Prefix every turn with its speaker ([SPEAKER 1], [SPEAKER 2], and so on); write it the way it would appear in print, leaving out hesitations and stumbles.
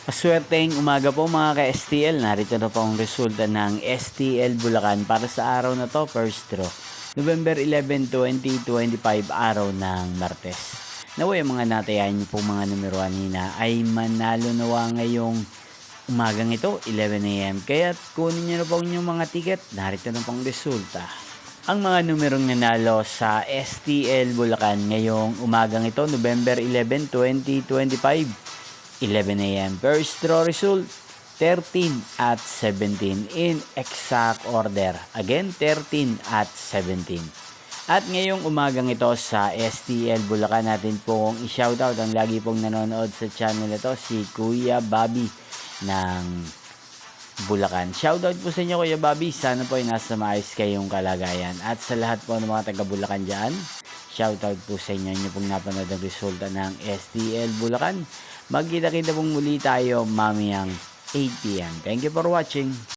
[SPEAKER 1] Maswerteng umaga po mga ka-STL. Narito na po ang resulta ng STL Bulacan para sa araw na to, first draw. November 11, 2025, araw ng Martes. Naway ang mga natayan niyo pong mga numero kanina ay manalo nawa ngayong umagang ito, 11 a.m. Kaya kunin niyo na po yung mga ticket. Narito na pong resulta. Ang mga numerong nanalo sa STL Bulacan ngayong umagang ito, November 11, 2025. 11 a.m. First draw result, 13 at 17 in exact order. Again, 13 at 17. At ngayong umagang ito sa STL Bulacan, natin pong i-shoutout ang lagi pong nanonood sa channel ito, si Kuya Bobby ng Bulacan. Shoutout po sa inyo, Kuya Bobby. Sana po ay nasa maayos kayong kalagayan. At sa lahat po ng mga taga Bulacan dyan, shoutout po sa inyo. Inyo pong napanood ang resulta ng STL Bulacan. Magkita-kita pong muli tayo mamayang 8 p.m. Thank you for watching.